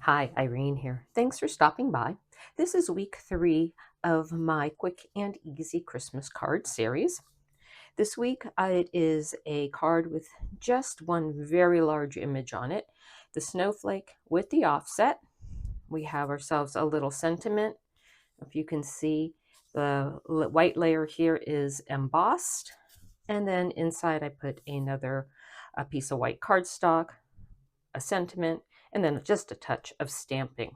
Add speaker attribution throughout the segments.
Speaker 1: Hi, Irene here. Thanks for stopping by. This is week 3 of my quick and easy Christmas card series. This week it is a card with just one very large image on it, the snowflake with the offset. We have ourselves a little sentiment. If you can see, the white layer here is embossed, and then inside I put a piece of white cardstock, a sentiment, and then just a touch of stamping.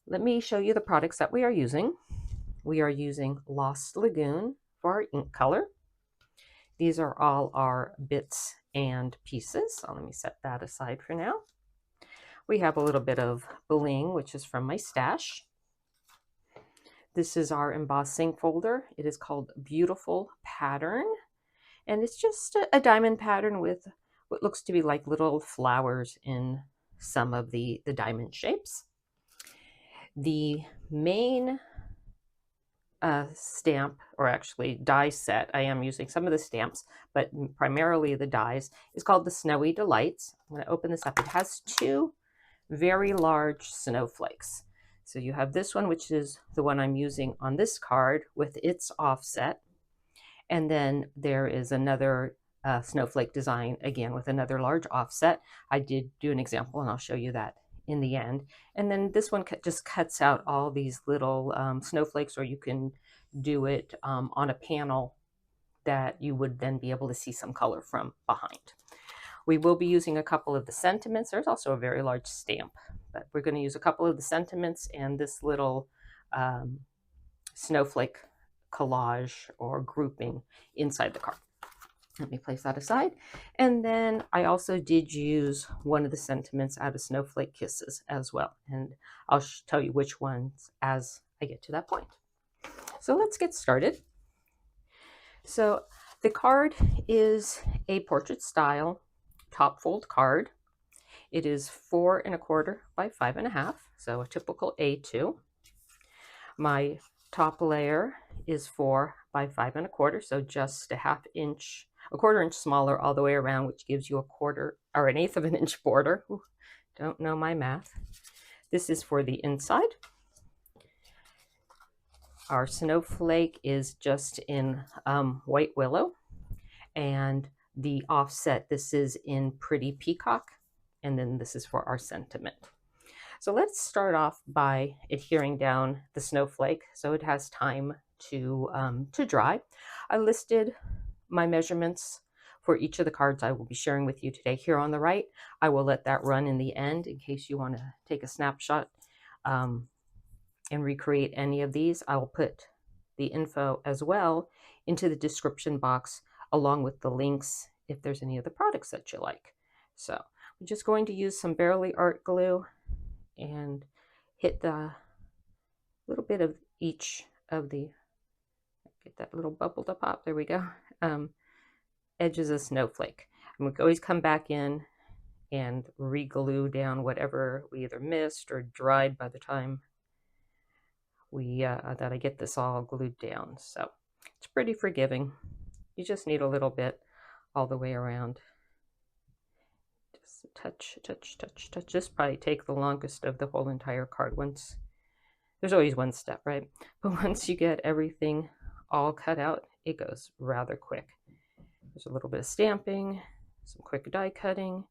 Speaker 1: Let me show you the products that we are using. We are using Lost Lagoon for our ink color. These are all our bits and pieces. So let me set that aside for now. We have a little bit of Bling, which is from my stash. This is our embossing folder. It is called Beautiful Pattern, and it's just a diamond pattern with what looks to be like little flowers in some of the diamond shapes. The main stamp, or actually die set, I am using some of the stamps, but primarily the dies, is called the Snowy Delights. I'm going to open this up. It has two very large snowflakes. So you have this one, which is the one I'm using on this card with its offset. And then there is another snowflake design, again, with another large offset. I did do an example, and I'll show you that in the end. And then this one just cuts out all these little snowflakes, or you can do it on a panel that you would then be able to see some color from behind. We will be using a couple of the sentiments. There's also a very large stamp, but we're going to use a couple of the sentiments and this little snowflake collage or grouping inside the card. Let me place that aside. And then I also did use one of the sentiments out of Snowflake Kisses as well. And I'll tell you which ones as I get to that point. So let's get started. So the card is a portrait style top fold card. It is 4 1/4 by 5 1/2, so a typical A2. My top layer is 4 by 5 1/4, so just a quarter inch smaller all the way around, which gives you a quarter or an eighth of an inch border. Ooh, don't know my math. This is for the inside. Our snowflake is just in white willow, and the offset, this is in Pretty Peacock, and then this is for our sentiment. So let's start off by adhering down the snowflake so it has time to dry. I listed my measurements for each of the cards I will be sharing with you today here on the right. I will let that run in the end in case you want to take a snapshot and recreate any of these. I will put the info as well into the description box along with the links if there's any of the products that you like. So I'm just going to use some Barely Art glue and hit the little bit of each of the, get that little bubble to pop, there we go, edges of snowflake. And we can always come back in and re-glue down whatever we either missed or dried by the time that I get this all glued down. So it's pretty forgiving. You just need a little bit all the way around. Just touch, touch, touch, touch. This probably take the longest of the whole entire card. Once, there's always one step, right? But once you get everything all cut out, it goes rather quick. There's a little bit of stamping, some quick die cutting,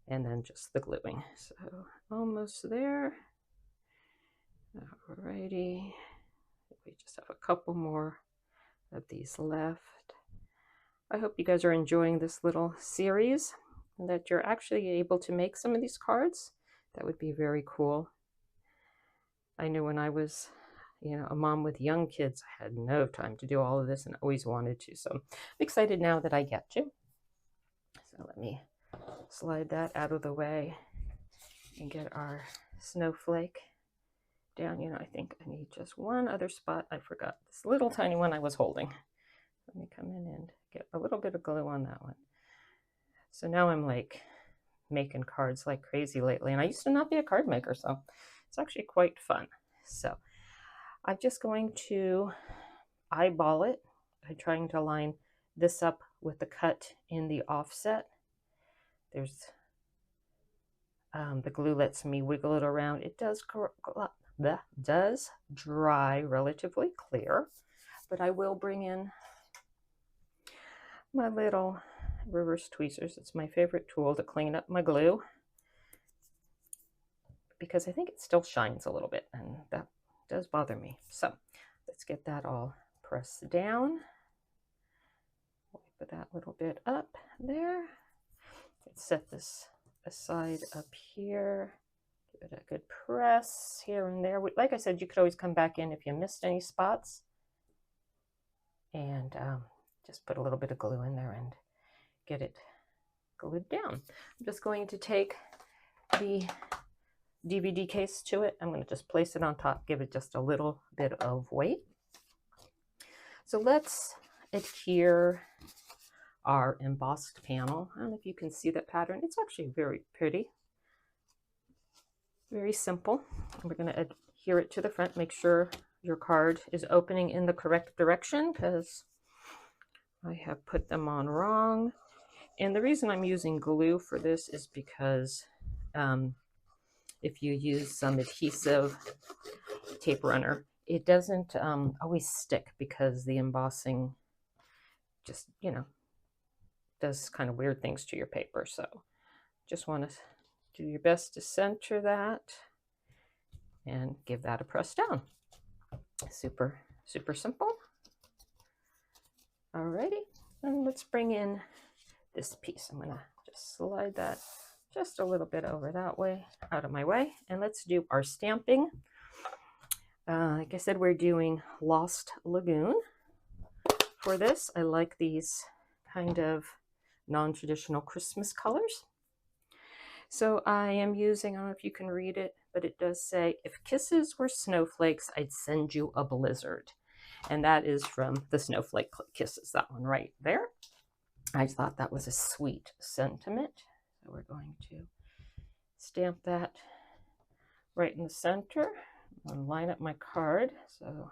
Speaker 1: and then just the gluing. So almost there. Alrighty, we just have a couple more of these left. I hope you guys are enjoying this little series and that you're actually able to make some of these cards. That would be very cool. I knew when I was, a mom with young kids, I had no time to do all of this and always wanted to. So I'm excited now that I get to. So let me slide that out of the way and get our snowflake down. I think I need just one other spot. I forgot this little tiny one I was holding. Let me come in and get a little bit of glue on that one. So now I'm like making cards like crazy lately, and I used to not be a card maker, so it's actually quite fun. So I'm just going to eyeball it by trying to line this up with the cut in the offset. There's The glue lets me wiggle it around. It does dry relatively clear, but I will bring in my little reverse tweezers. It's my favorite tool to clean up my glue, because I think it still shines a little bit, and that does bother me. So let's get that all pressed down. Put that little bit up there. Let's set this aside up here. Give it a good press here and there. Like I said, you could always come back in if you missed any spots, and just put a little bit of glue in there and get it glued down. I'm just going to take the DVD case to it. I'm going to just place it on top, give it just a little bit of weight. So let's adhere our embossed panel. I don't know if you can see that pattern. It's actually very pretty, very simple. And we're going to adhere it to the front. Make sure your card is opening in the correct direction, because I have put them on wrong. And the reason I'm using glue for this is because if you use some adhesive tape runner, it doesn't always stick, because the embossing just, does kind of weird things to your paper. So just want to do your best to center that and give that a press down. Super, super simple. Alrighty, and let's bring in this piece. I'm gonna just slide that just a little bit over that way, out of my way, and let's do our stamping. Like I said, we're doing Lost Lagoon for this. I like these kind of non-traditional Christmas colors. So I am using, I don't know if you can read it, but it does say, "If kisses were snowflakes, I'd send you a blizzard." And that is from the Snowflake Kisses, that one right there. I thought that was a sweet sentiment. So we're going to stamp that right in the center. I'm going to line up my card so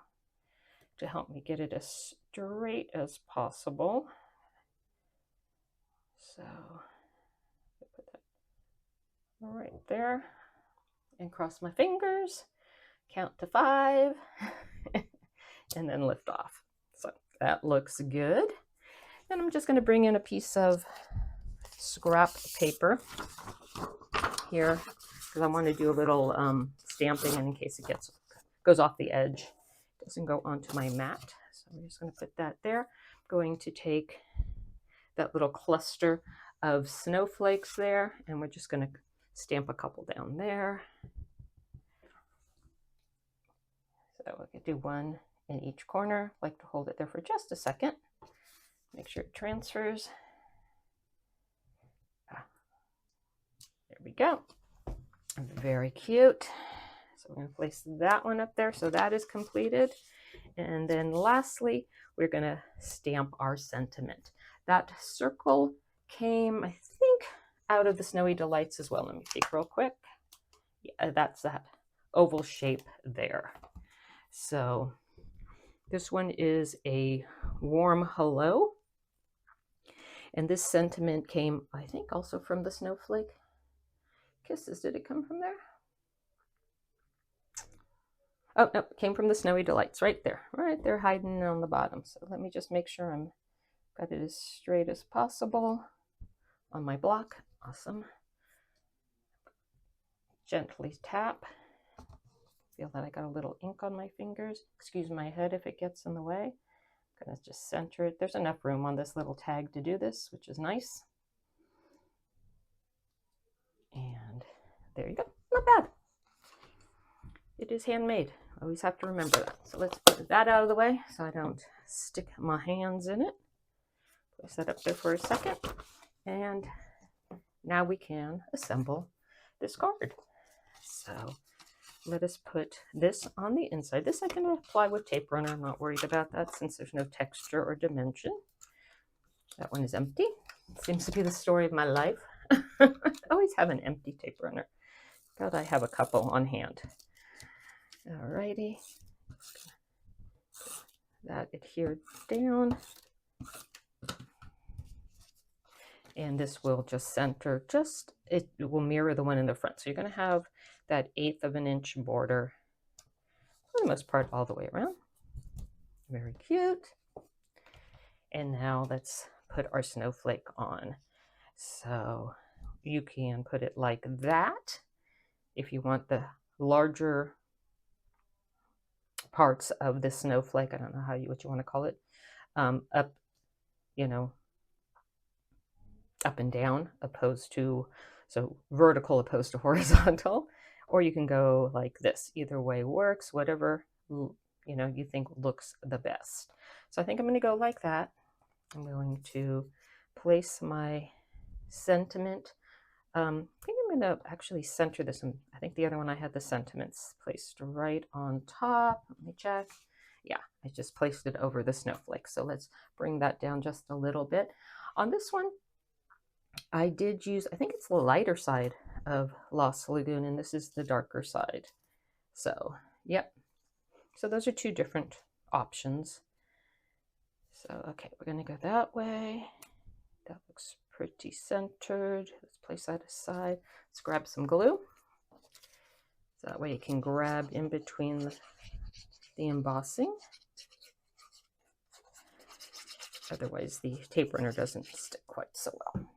Speaker 1: to help me get it as straight as possible. So put that right there and cross my fingers, count to 5, and then lift off. So that looks good. And I'm just going to bring in a piece of scrap paper here, because I want to do a little stamping, and in case it goes off the edge, it doesn't go onto my mat. So I'm just going to put that there. I'm going to take that little cluster of snowflakes there, and we're just going to stamp a couple down there. So we could do one in each corner. I like to hold it there for just a second. Make sure it transfers. There we go. Very cute. So we're going to place that one up there. So that is completed. And then lastly, we're going to stamp our sentiment. That circle came, I think, out of the Snowy Delights as well. Let me peek real quick. Yeah, that's that oval shape there. So this one is a warm hello. And this sentiment came, I think, also from the Snowflake Kisses. Did it come from there? Oh, no, it came from the Snowy Delights right there hiding on the bottom. So let me just make sure I'm got it as straight as possible on my block. Awesome. Gently tap. Feel that I got a little ink on my fingers. Excuse my head if it gets in the way. I'm going to just center it. There's enough room on this little tag to do this, which is nice. And there you go. Not bad. It is handmade. I always have to remember that. So let's put that out of the way so I don't stick my hands in it. Place that up there for a second. And now we can assemble this card. So let us put this on the inside. This I can apply with tape runner. I'm not worried about that since there's no texture or dimension. That one is empty. Seems to be the story of my life. I always have an empty tape runner. God, I have a couple on hand. Alrighty. That adhered down. And this will just center, it will mirror the one in the front. So you're going to have that 1/8 of an inch border for the most part all the way around. Very cute. And now let's put our snowflake on. So you can put it like that if you want the larger parts of the snowflake. I don't know what you want to call it, up, up and down, so vertical opposed to horizontal, or you can go like this. Either way works, whatever you think looks the best. So I think I'm going to go like that. I'm going to place my sentiment. I think I'm going to actually center this. I think the other one I had the sentiments placed right on top. Let me check. Yeah, I just placed it over the snowflake. So let's bring that down just a little bit. On this one, I did use, I think it's the lighter side of Lost Lagoon, and this is the darker side. So, yep. So those are two different options. So, okay, we're going to go that way. That looks pretty centered. Let's place that aside. Let's grab some glue. So that way you can grab in between the embossing. Otherwise, the tape runner doesn't stick quite so well.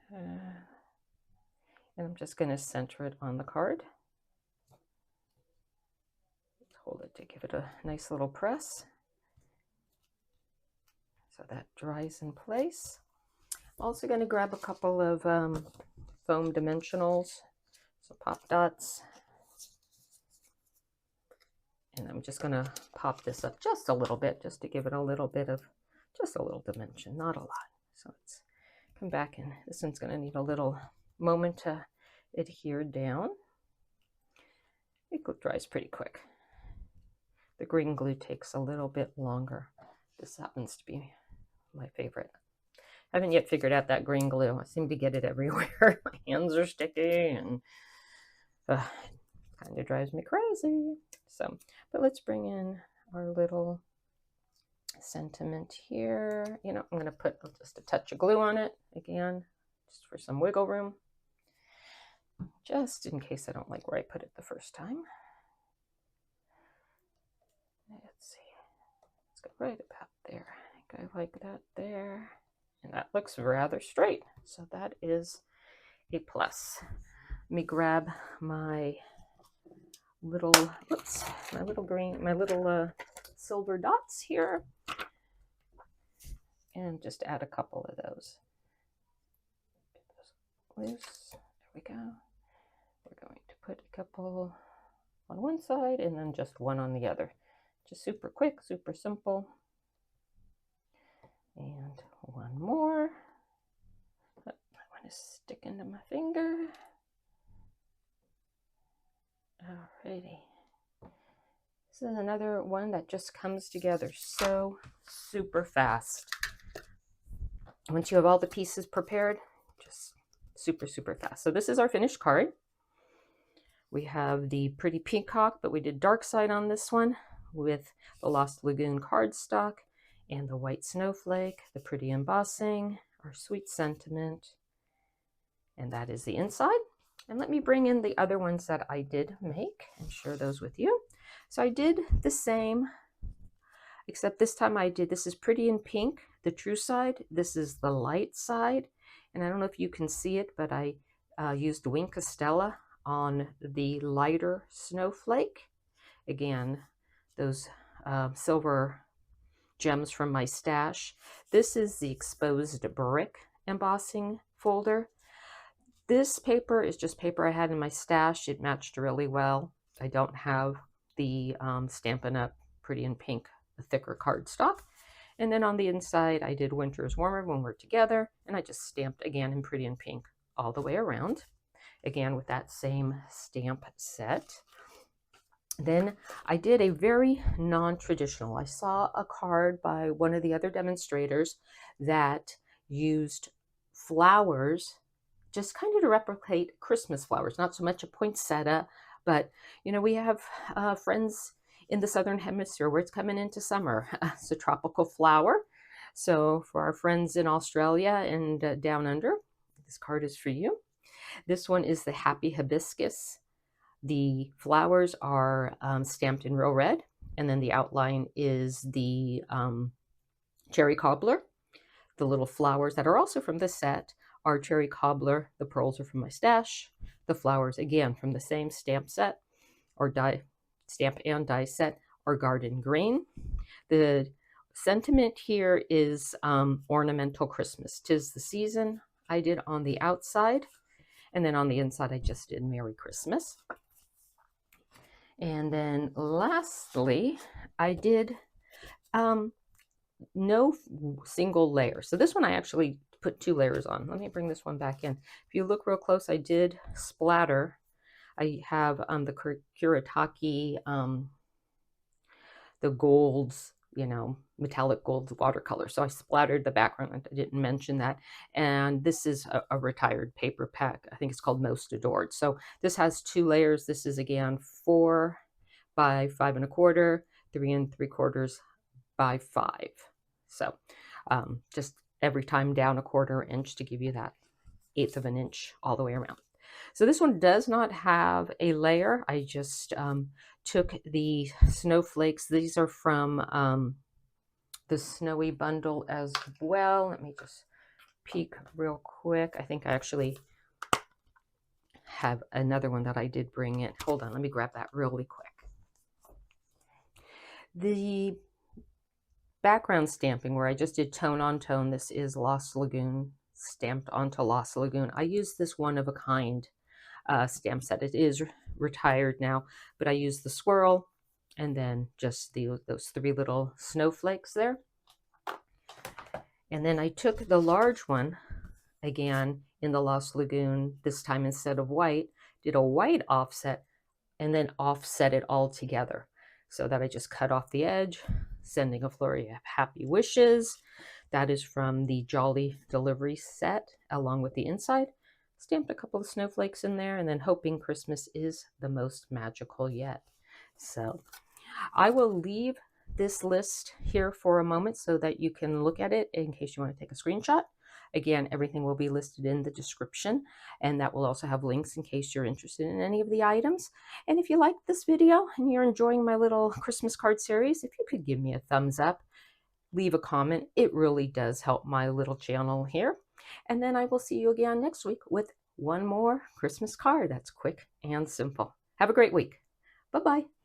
Speaker 1: And I'm just going to center it on the card. Hold it to give it a nice little press. So that dries in place. I'm also going to grab a couple of foam dimensionals, so pop dots. And I'm just going to pop this up just a little bit, just to give it a little bit of, just a little dimension, not a lot. So let's come back, and this one's going to need a little moment to adhere down. It dries pretty quick. The green glue takes a little bit longer. This happens to be my favorite. I haven't yet figured out that green glue. I seem to get it everywhere. My hands are sticky, and it kind of drives me crazy. So, but let's bring in our little sentiment here. I'm going to put just a touch of glue on it again, just for some wiggle room, just in case I don't like where I put it the first time. Let's see. Let's go right about there. I think I like that there. And that looks rather straight. So that is a plus. Let me grab my little, my little silver dots here. And just add a couple of those. Get those loose. There we go. We're going to put a couple on one side and then just one on the other. Just super quick, super simple. And one more. I want to stick into my finger. Alrighty. This is another one that just comes together so super fast. Once you have all the pieces prepared, just super, super fast. So this is our finished card. We have the pretty peacock, but we did dark side on this one with the Lost Lagoon cardstock and the white snowflake, the pretty embossing, our sweet sentiment, and that is the inside. And let me bring in the other ones that I did make and share those with you. So I did the same, except this time this is pretty in pink, the true side. This is the light side. And I don't know if you can see it, but I used Wink Castella on the lighter snowflake. Again, those silver gems from my stash. This is the exposed brick embossing folder. This paper is just paper I had in my stash. It matched really well. I don't have the Stampin' Up! Pretty in Pink, the thicker cardstock. And then on the inside, I did Winter's Warmer When We're Together, and I just stamped again in Pretty in Pink all the way around. Again, with that same stamp set. Then I did a very non-traditional. I saw a card by one of the other demonstrators that used flowers just kind of to replicate Christmas flowers, not so much a poinsettia, but we have friends in the Southern Hemisphere where it's coming into summer. It's a tropical flower. So for our friends in Australia and down under, this card is for you. This one is the Happy Hibiscus. The flowers are stamped in real red, and then the outline is the cherry cobbler. The little flowers that are also from the set are cherry cobbler. The pearls are from my stash. The flowers, again, from the same stamp set or die stamp and die set, are garden green. The sentiment here is Ornamental Christmas. 'Tis the season. I did on the outside, and then on the inside I just did Merry Christmas. And then lastly, I did no single layer. So this one I actually put 2 layers on. Let me bring this one back in. If you look real close, I did splatter. I have the Kuretake, the golds, metallic gold watercolor. So I splattered the background. I didn't mention that. And this is a retired paper pack. I think it's called Most Adored. So this has 2 layers. This is again 4 by 5 1/4, 3 3/4 by 5. So just every time down 1/4 inch to give you that 1/8 of an inch all the way around. So this one does not have a layer. I just took the snowflakes. These are from the Snowy bundle as well. Let me just peek real quick. I think I actually have another one that I did bring in. Hold on, let me grab that really quick. The background stamping where I just did tone on tone, this is Lost Lagoon, stamped onto Lost Lagoon. I use this one of a kind stamp set. It is retired now, but I used the swirl and then just those 3 little snowflakes there. And then I took the large one again in the Lost Lagoon, this time instead of white, did a white offset and then offset it all together so that I just cut off the edge, sending a flurry of happy wishes. That is from the Jolly Delivery set along with the inside. Stamped a couple of snowflakes in there, and then hoping Christmas is the most magical yet. So I will leave this list here for a moment so that you can look at it in case you want to take a screenshot. Again, everything will be listed in the description, and that will also have links in case you're interested in any of the items. And if you like this video and you're enjoying my little Christmas card series, if you could give me a thumbs up, leave a comment. It really does help my little channel here. And then I will see you again next week with one more Christmas card that's quick and simple. Have a great week. Bye-bye.